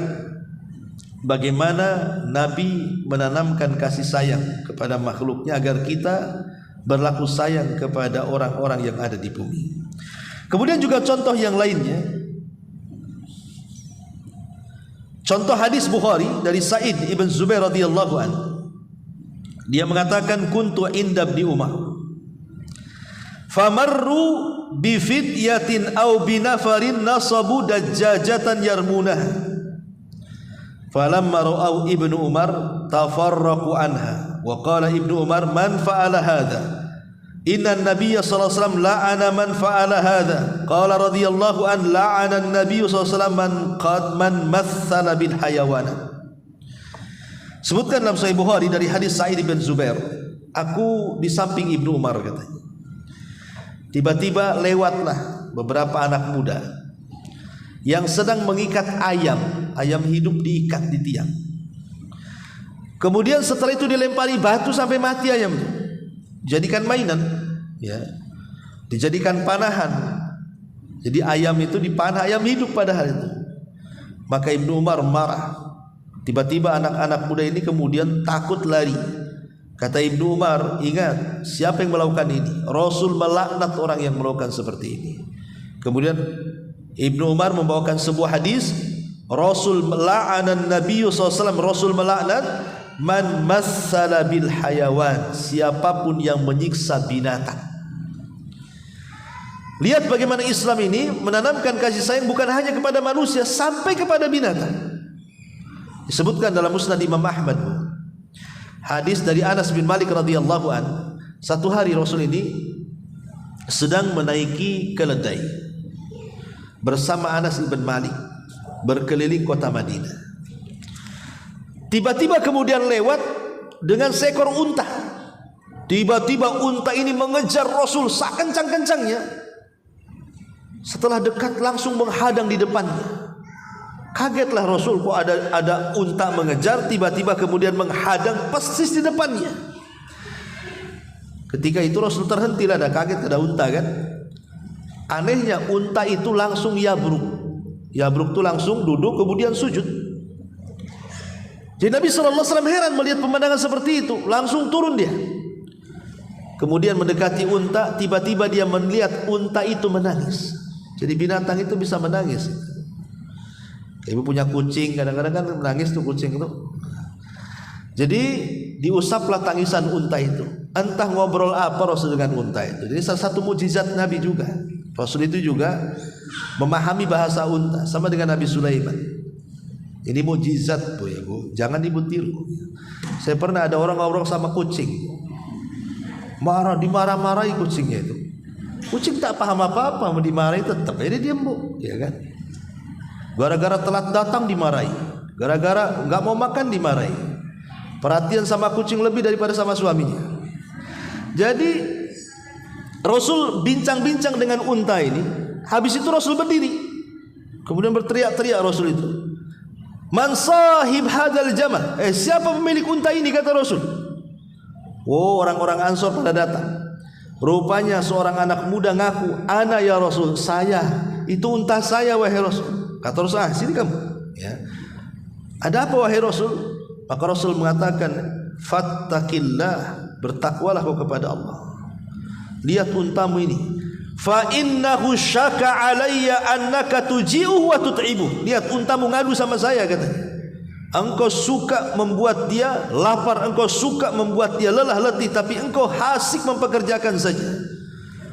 bagaimana Nabi menanamkan kasih sayang kepada makhluknya agar kita berlaku sayang kepada orang-orang yang ada di bumi. Kemudian juga contoh yang lainnya, contoh hadis Bukhari dari Sa'id ibn Zubair radhiyallahu anhu. Dia mengatakan kuntu inda Ibni Umar famarru bi fityatin aw bi nafarin nasabu dajjajatan yarmunah falamma ra'au Ibnu Umar tafarraqu anha wa qala Ibnu Umar man fa'ala hadha inna an-nabiyya sallallahu alaihi wasallam la'ana man fa'ala hadha qala radhiyallahu an la'ana an-nabiyyu sallallahu alaihi wasallam man mathala bil hayawanat. Sebutkan dalam Sahih Bukhari dari hadis Sa'id bin Zubair, aku di samping Ibnu Umar katanya. Tiba-tiba lewatlah beberapa anak muda yang sedang mengikat ayam hidup diikat di tiang. Kemudian setelah itu dilempari batu sampai mati ayam itu. Jadikan mainan, ya. Dijadikan panahan. Jadi ayam itu dipanah, ayam hidup padahal itu. Maka Ibnu Umar marah. Tiba-tiba anak-anak muda ini kemudian takut lari. Kata Ibnu Umar, ingat siapa yang melakukan ini? Rasul melaknat orang yang melakukan seperti ini. Kemudian Ibnu Umar membawakan sebuah hadis, Rasul melaknat Nabi SAW, Rasul melaknat man massala bil hayawan, siapapun yang menyiksa binatang. Lihat bagaimana Islam ini menanamkan kasih sayang bukan hanya kepada manusia, sampai kepada binatang. Disebutkan dalam Musnad Imam Ahmad hadis dari Anas bin Malik radhiyallahu an, satu hari Rasul ini sedang menaiki keledai bersama Anas bin Malik berkeliling kota Madinah. Tiba-tiba kemudian lewat dengan seekor unta. Tiba-tiba unta ini mengejar Rasul sekencang-kencangnya. Setelah dekat langsung menghadang di depannya. Kagetlah Rasul, kok ada unta mengejar, tiba-tiba kemudian menghadang persis di depannya. Ketika itu Rasul terhentilah, ada kaget ada unta kan. Anehnya unta itu langsung yabruk. Yabruk itu langsung duduk kemudian sujud. Jadi Nabi SAW heran melihat pemandangan seperti itu, langsung turun dia. Kemudian mendekati unta, tiba-tiba dia melihat unta itu menangis. Jadi binatang itu bisa menangis. Ibu punya kucing, kadang-kadang kan menangis tuh kucing itu. Jadi diusaplah tangisan unta itu. Entah ngobrol apa Rasul dengan unta itu. Jadi salah satu mukjizat Nabi juga. Rasul itu juga memahami bahasa unta, sama dengan Nabi Sulaiman. Ini mukjizat Bu ya Bu, jangan ibu tiru. Saya pernah ada orang ngobrol sama kucing, dimarah-marahi kucingnya itu. Kucing tak paham apa-apa, mau dimarahi tetap ini diam Bu, ya kan? Gara-gara telat datang dimarahi, gara-gara nggak mau makan dimarahi. Perhatian sama kucing lebih daripada sama suaminya. Jadi Rasul bincang-bincang dengan unta ini. Habis itu Rasul berdiri, kemudian berteriak-teriak Rasul itu, man sahib hadzal jamal, siapa pemilik unta ini, kata Rasul. Oh, orang-orang Ansor pada datang. Rupanya seorang anak muda ngaku, ana ya Rasul, saya, itu unta saya wahai Rasul. Kata Rasul, sini kamu. Ya. Ada apa wahai Rasul? Maka Rasul mengatakan, fattaqillah, bertakwalah kau kepada Allah. Lihat untamu ini, fa innahu syaka alayya annaka tuji'uhu wa tut'ibuh. Lihat untamu ngadu sama saya, katanya. Engkau suka membuat dia lapar, engkau suka membuat dia lelah letih, tapi engkau hasik mempekerjakan saja.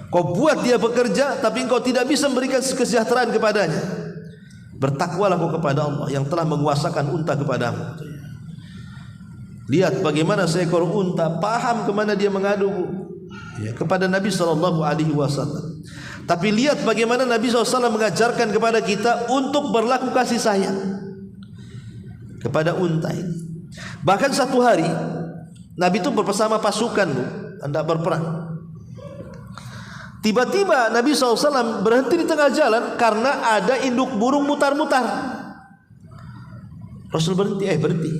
Kau buat dia bekerja, tapi engkau tidak bisa memberikan kesejahteraan kepadanya. Bertakwalah kau kepada Allah yang telah menguasakan unta kepadamu. Lihat bagaimana seekor unta paham kemana dia mengadu, ya, kepada Nabi SAW. Tapi lihat bagaimana Nabi SAW mengajarkan kepada kita untuk berlaku kasih sayang kepada unta ini. Bahkan satu hari Nabi itu bersama pasukan, hendak berperang. Tiba-tiba Nabi SAW berhenti di tengah jalan karena ada induk burung mutar-mutar. Rasul berhenti, berhenti.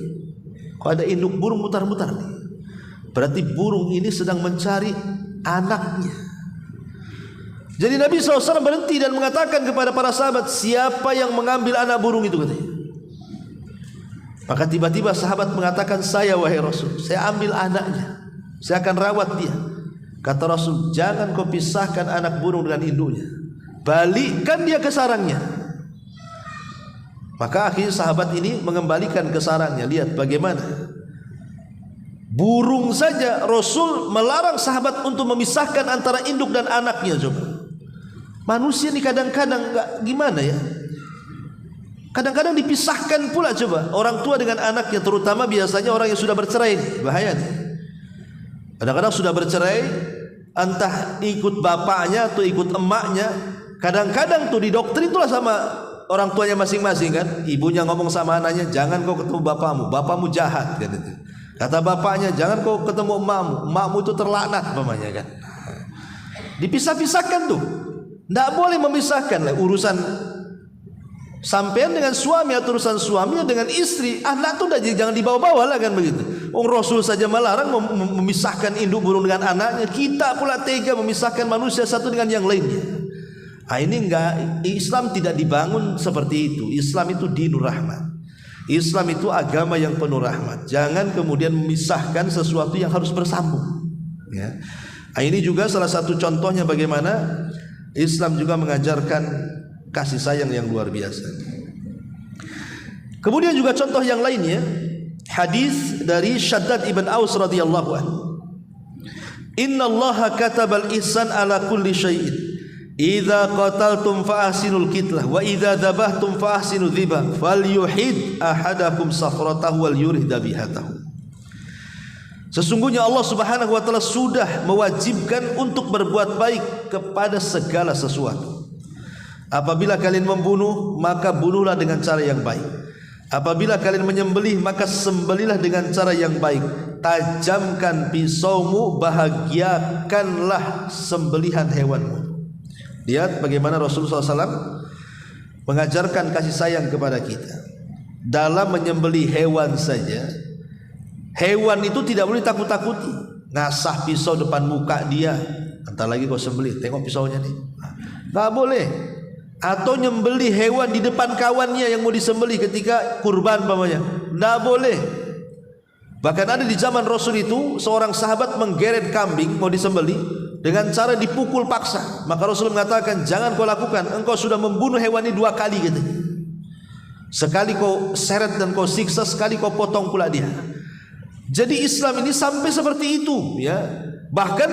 Kok ada induk burung mutar-mutar nih? Berarti burung ini sedang mencari anaknya. Jadi Nabi SAW berhenti dan mengatakan kepada para sahabat, siapa yang mengambil anak burung itu, katanya. Maka tiba-tiba sahabat mengatakan, saya wahai Rasul, saya ambil anaknya, saya akan rawat dia. Kata Rasul, jangan kau pisahkan anak burung dengan induknya, balikkan dia ke sarangnya. Maka akhirnya sahabat ini mengembalikan ke sarangnya. Lihat bagaimana burung saja Rasul melarang sahabat untuk memisahkan antara induk dan anaknya. Coba manusia ini kadang-kadang enggak gimana ya, kadang-kadang dipisahkan pula. Coba orang tua dengan anaknya, terutama biasanya orang yang sudah bercerai, bahaya nih. Kadang-kadang sudah bercerai, entah ikut bapaknya atau ikut emaknya. Kadang-kadang tuh didoktrin itulah sama orang tuanya masing-masing kan. Ibunya ngomong sama anaknya, jangan kau ketemu bapamu, bapamu jahat kan itu. Kata bapaknya, jangan kau ketemu emakmu, emakmu itu terlaknat namanya kan. Dipisah-pisahkan tuh. Tidak boleh memisahkan lah. Urusan sampean dengan suami atau urusan suaminya dengan istri, anak tuh jangan dibawa-bawa lah kan begitu. Rasul saja melarang memisahkan induk burung dengan anaknya, kita pula tega memisahkan manusia satu dengan yang lainnya. Ini enggak, Islam tidak dibangun seperti itu. Islam itu dinur rahmat. Islam itu agama yang penuh rahmat. Jangan kemudian memisahkan sesuatu yang harus bersambung. Ya. Ini juga salah satu contohnya bagaimana Islam juga mengajarkan kasih sayang yang luar biasa. Kemudian juga contoh yang lainnya, hadis dari Shaddad ibn Aus radhiyallahu anhu. Inna Allaha katabal ihsan ala kulli syai'in. Idza qataltum fa ahsinul qitlah wa idza dzabhtum fa ahsinul dzibah falyuhid ahadakum safratahu wal yurih dabihatahu. Sesungguhnya Allah Subhanahu wa taala sudah mewajibkan untuk berbuat baik kepada segala sesuatu. Apabila kalian membunuh, maka bunuhlah dengan cara yang baik. Apabila kalian menyembelih, maka sembelihlah dengan cara yang baik. Tajamkan pisaumu, bahagiakanlah sembelihan hewanmu. Lihat bagaimana Rasulullah SAW mengajarkan kasih sayang kepada kita. Dalam menyembelih hewan saja, hewan itu tidak boleh takut-takuti. Ngasah pisau depan muka dia, entar lagi kau sembelih, tengok pisaunya nih, nggak boleh. Atau nyembelih hewan di depan kawannya yang mau disembelih ketika kurban pamannya, nggak boleh. Bahkan ada di zaman Rasul itu seorang sahabat menggeret kambing mau disembelih dengan cara dipukul paksa. Maka Rasul mengatakan, jangan kau lakukan, engkau sudah membunuh hewan ini 2 kali gitu. Sekali kau seret dan kau siksa, sekali kau potong pula dia. Jadi Islam ini sampai seperti itu ya. Bahkan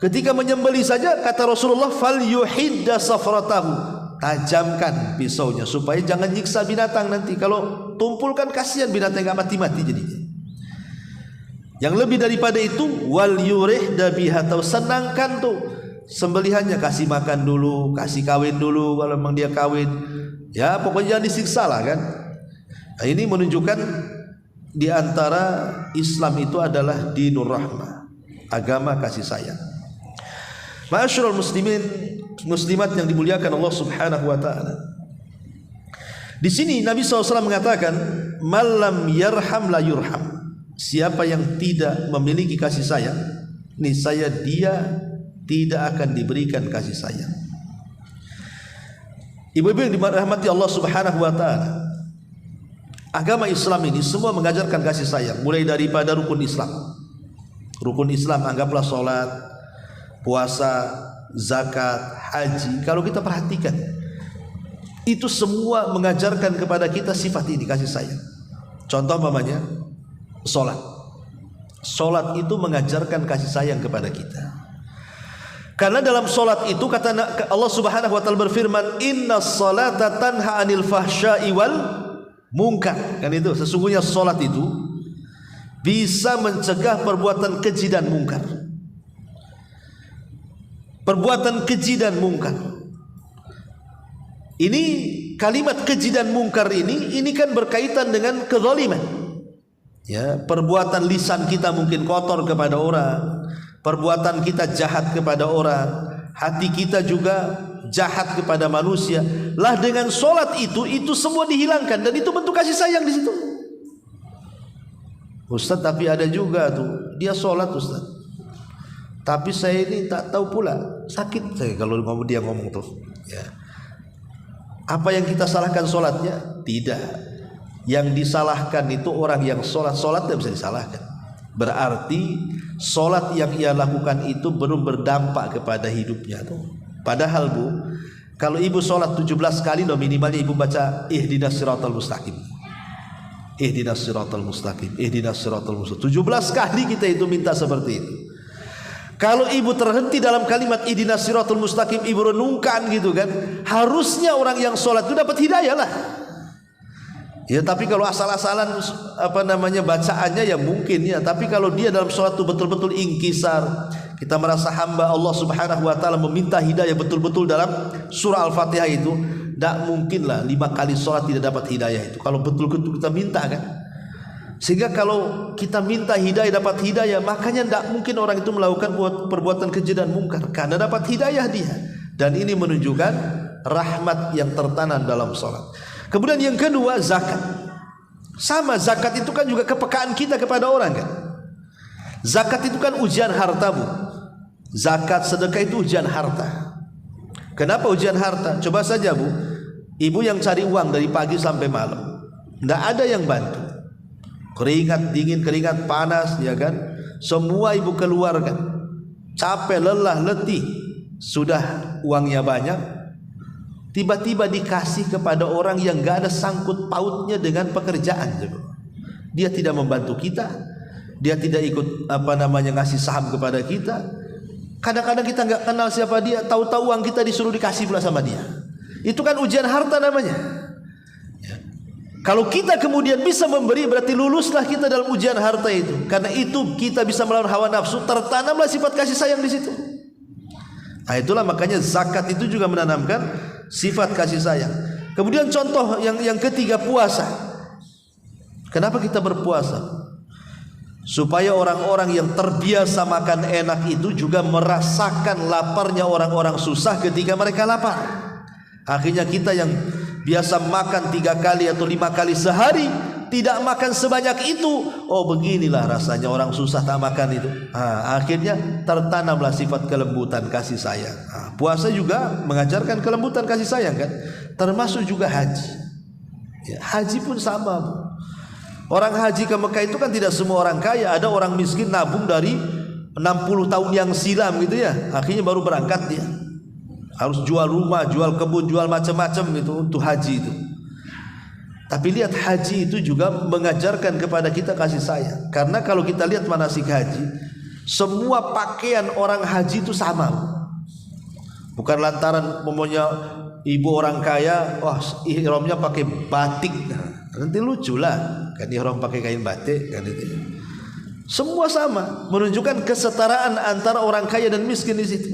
ketika menyembelih saja kata Rasulullah, fal yuhidda safratahu, tajamkan pisaunya supaya jangan nyiksa binatang nanti. Kalau tumpulkan kasihan binatang enggak mati-mati jadinya. Yang lebih daripada itu, wal yurih dabihatau, senangkan tuh sembelihannya, kasih makan dulu, kasih kawin dulu kalau memang dia kawin. Ya pokoknya jangan disiksa lah kan. Nah, ini menunjukkan di antara Islam itu adalah dinur rahmah, agama kasih sayang. Ma'asyiral muslimin muslimat yang dimuliakan Allah Subhanahu wa taala. Di sini Nabi SAW mengatakan, malam yarham la yurham. Siapa yang tidak memiliki kasih sayang, niscaya dia tidak akan diberikan kasih sayang. Ibu-ibu yang dirahmati Allah Subhanahu wa taala, Agama Islam ini semua mengajarkan kasih sayang, mulai daripada rukun Islam. Rukun Islam anggaplah salat, puasa, zakat, haji. Kalau kita perhatikan, itu semua mengajarkan kepada kita sifat ini, kasih sayang. Contoh umpamanya salat. Salat itu mengajarkan kasih sayang kepada kita. Karena dalam salat itu kata Allah Subhanahu wa taala berfirman, "Innas salata tanha 'anil fahsya'i wal munkar." Kan itu sesungguhnya salat itu bisa mencegah perbuatan keji dan mungkar. Perbuatan keji dan mungkar. Ini kalimat keji dan mungkar ini kan berkaitan dengan kezaliman. Ya, perbuatan lisan kita mungkin kotor kepada orang, perbuatan kita jahat kepada orang, hati kita juga jahat kepada manusia. Lah dengan solat itu semua dihilangkan, dan itu bentuk kasih sayang di situ. Ustaz, tapi ada juga tuh dia solat Ustaz, tapi saya ini tak tahu pula, sakit saya kalau dia ngomong tuh. Ya. Apa yang kita salahkan solatnya? Tidak. Yang disalahkan itu orang yang solat tidak bisa disalahkan. Berarti solat yang ia lakukan itu belum berdampak kepada hidupnya tuh. Padahal Bu, kalau ibu solat 17 kali minimalnya ibu baca ihdinas siratal mustaqim. Ihdinas siratal mustaqim, ihdinas siratal mustaqim. 17 kali kita itu minta seperti itu. Kalau ibu terhenti dalam kalimat ihdinas siratal mustaqim, ibu renungkan gitu kan, harusnya orang yang solat itu dapat hidayah lah. Ya, tapi kalau asal-asalan bacaannya ya mungkin ya, tapi kalau dia dalam sholat itu betul-betul ingkisar, kita merasa hamba Allah Subhanahu wa taala meminta hidayah betul-betul dalam surah Al-Fatihah itu, tidak mungkinlah 5 kali sholat tidak dapat hidayah itu. Kalau betul-betul kita minta kan, sehingga kalau kita minta hidayah dapat hidayah, makanya tidak mungkin orang itu melakukan perbuatan keji dan mungkar karena dapat hidayah dia. Dan ini menunjukkan rahmat yang tertanam dalam sholat. Kemudian yang kedua, zakat. Sama, zakat itu kan juga kepekaan kita kepada orang kan. Zakat itu kan ujian harta Bu. Zakat sedekah itu ujian harta. Kenapa ujian harta? Coba saja Bu, ibu yang cari uang dari pagi sampai malam, tidak ada yang bantu. Keringat dingin, keringat panas, ya kan, semua ibu keluarkan. Capek, lelah, letih, sudah uangnya banyak, tiba-tiba dikasih kepada orang yang gak ada sangkut pautnya dengan pekerjaan. Dia tidak membantu kita, dia tidak ikut ngasih saham kepada kita. Kadang-kadang kita gak kenal siapa dia, tahu-tahu uang kita disuruh dikasih pula sama dia. Itu kan ujian harta namanya ya. Kalau kita kemudian bisa memberi, berarti luluslah kita dalam ujian harta itu. Karena itu kita bisa melawan hawa nafsu, tertanamlah sifat kasih sayang di situ. Nah, itulah makanya zakat itu juga menanamkan sifat kasih sayang. Kemudian contoh yang ketiga, puasa. Kenapa kita berpuasa? Supaya orang-orang yang terbiasa makan enak itu juga merasakan laparnya orang-orang susah ketika mereka lapar. Akhirnya kita yang biasa makan 3 kali atau 5 kali sehari tidak makan sebanyak itu. Oh, beginilah rasanya orang susah tak makan itu. Akhirnya tertanamlah sifat kelembutan kasih sayang. Puasa juga mengajarkan kelembutan kasih sayang kan. Termasuk juga haji ya, haji pun sama Bu. Orang haji ke Mekah itu kan tidak semua orang kaya. Ada orang miskin nabung dari 60 tahun yang silam gitu ya, akhirnya baru berangkat dia. Harus jual rumah, jual kebun, jual macam-macam gitu untuk haji itu. Tapi lihat, haji itu juga mengajarkan kepada kita kasih sayang. Karena kalau kita lihat manasik haji, semua pakaian orang haji itu sama. Bukan lantaran momennya ibu orang kaya, wah ihramnya pakai batik, nanti lucu lah kan ihram pakai kain batik kan itu. Semua sama, menunjukkan kesetaraan antara orang kaya dan miskin di situ.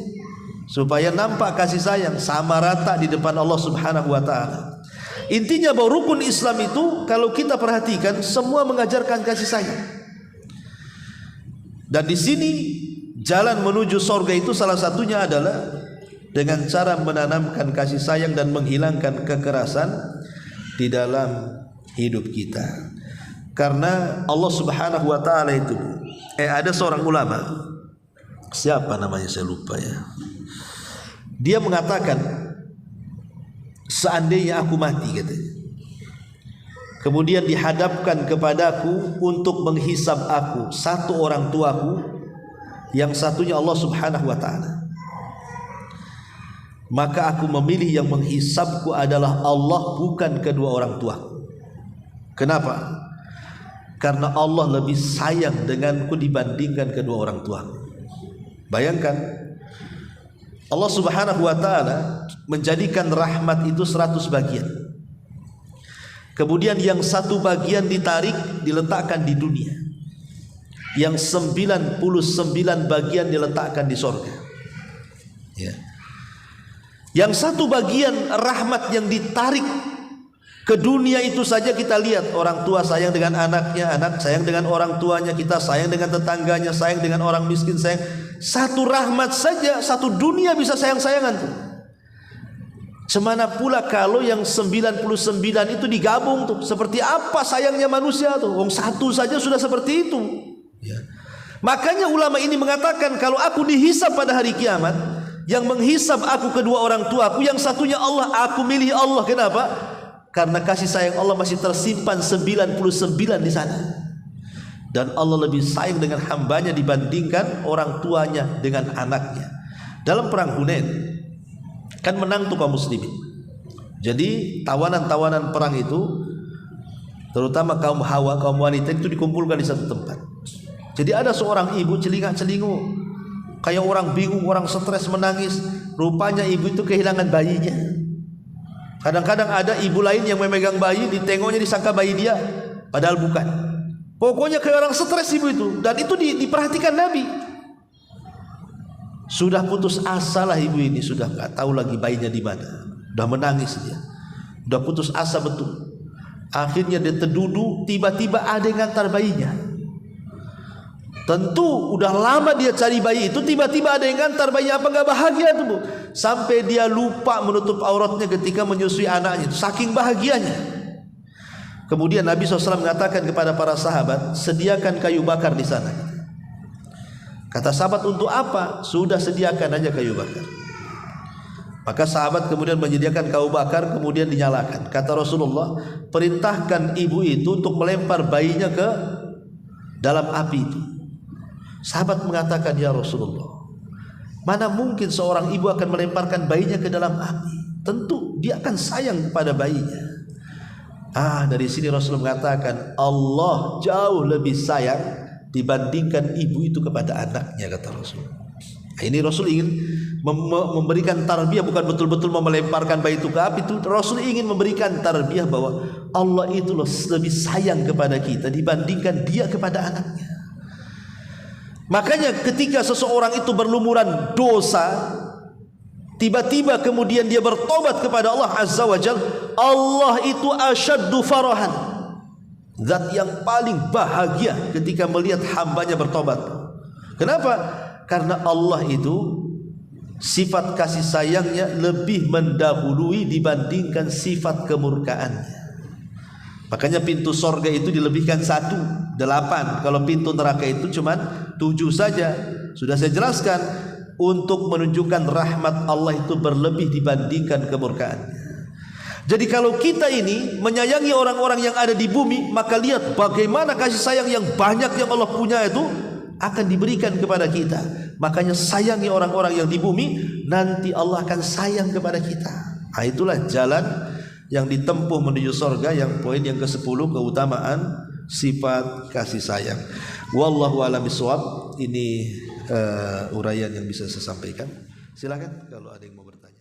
Supaya nampak kasih sayang sama rata di depan Allah Subhanahu wa taala. Intinya bahwa rukun Islam itu kalau kita perhatikan semua mengajarkan kasih sayang. Dan di sini jalan menuju surga itu salah satunya adalah dengan cara menanamkan kasih sayang dan menghilangkan kekerasan di dalam hidup kita. Karena Allah Subhanahu wa taala itu ada seorang ulama, siapa namanya saya lupa ya. Dia mengatakan, seandainya aku mati katanya, kemudian dihadapkan kepadaku untuk menghisab aku, satu orang tuaku, yang satunya Allah Subhanahu wa taala, maka aku memilih yang menghisabku adalah Allah, bukan kedua orang tuaku. Kenapa? Karena Allah lebih sayang denganku dibandingkan kedua orang tuaku. Bayangkan, Allah Subhanahu wa taala menjadikan rahmat itu 100 bagian. Kemudian yang satu bagian ditarik diletakkan di dunia, yang 99 bagian diletakkan di sorga. Ya. Yang satu bagian rahmat yang ditarik ke dunia itu saja kita lihat, orang tua sayang dengan anaknya, anak sayang dengan orang tuanya, kita sayang dengan tetangganya, sayang dengan orang miskin, sayang. Satu rahmat saja, satu dunia bisa sayang-sayangan tuh. Semana pula kalau yang 99 itu digabung tuh, seperti apa sayangnya manusia tuh. Wong satu saja sudah seperti itu. Ya. Makanya ulama ini mengatakan, kalau aku dihisab pada hari kiamat, yang menghisab aku kedua orang tuaku, yang satunya Allah, aku milih Allah. Kenapa? Karena kasih sayang Allah masih tersimpan 99 di sana. Dan Allah lebih sayang dengan hambanya dibandingkan orang tuanya dengan anaknya. Dalam perang Hunain kan menang tuh kaum muslimin. Jadi tawanan-tawanan perang itu, terutama kaum hawa, kaum wanita itu dikumpulkan di satu tempat. Jadi ada seorang ibu celingak-celingu, kayak orang bingung, orang stres, menangis. Rupanya ibu itu kehilangan bayinya. Kadang-kadang ada ibu lain yang memegang bayi, ditengoknya disangka bayi dia, padahal bukan. Pokoknya kayak orang stres ibu itu. Dan itu diperhatikan Nabi. Sudah putus asa lah ibu ini, sudah nggak tahu lagi bayinya di mana. Udah menangis dia, udah putus asa betul. Akhirnya dia terduduk, tiba-tiba ada yang ngantar bayinya. Tentu udah lama dia cari bayi itu, tiba-tiba ada yang ngantar bayi. Apa nggak bahagia tuh Bu? Sampai dia lupa menutup auratnya ketika menyusui anaknya, saking bahagianya. Kemudian Nabi SAW mengatakan kepada para sahabat, sediakan kayu bakar di sana. Kata sahabat, untuk apa? Sudah, sediakan aja kayu bakar. Maka sahabat kemudian menyediakan kayu bakar, kemudian dinyalakan. Kata Rasulullah, perintahkan ibu itu untuk melempar bayinya ke dalam api itu. Sahabat mengatakan, ya Rasulullah, mana mungkin seorang ibu akan melemparkan bayinya ke dalam api? Tentu dia akan sayang kepada bayinya. Dari sini Rasul mengatakan, Allah jauh lebih sayang dibandingkan ibu itu kepada anaknya, kata Rasul. Ini Rasul ingin memberikan tarbiyah, bukan betul-betul melemparkan bayi itu ke api. Itu Rasul ingin memberikan tarbiyah bahwa Allah itu lebih sayang kepada kita dibandingkan dia kepada anaknya. Makanya ketika seseorang itu berlumuran dosa, tiba-tiba kemudian dia bertobat kepada Allah Azza wa Jalla, Allah itu asyaddu farahan, zat yang paling bahagia ketika melihat hambanya bertobat. Kenapa? Karena Allah itu sifat kasih sayangnya lebih mendahului dibandingkan sifat kemurkaannya. Makanya pintu sorga itu dilebihkan 1, 8. Kalau pintu neraka itu cuma 7 saja. Sudah saya jelaskan, untuk menunjukkan rahmat Allah itu berlebih dibandingkan kemurkaannya. Jadi kalau kita ini menyayangi orang-orang yang ada di bumi, maka lihat bagaimana kasih sayang yang banyak yang Allah punya itu akan diberikan kepada kita. Makanya sayangi orang-orang yang di bumi, nanti Allah akan sayang kepada kita. Itulah jalan yang ditempuh menuju surga, yang poin yang ke-10, keutamaan sifat kasih sayang. Wallahu a'lam bishawab. Ini uraian yang bisa saya sampaikan. Silakan kalau ada yang mau bertanya.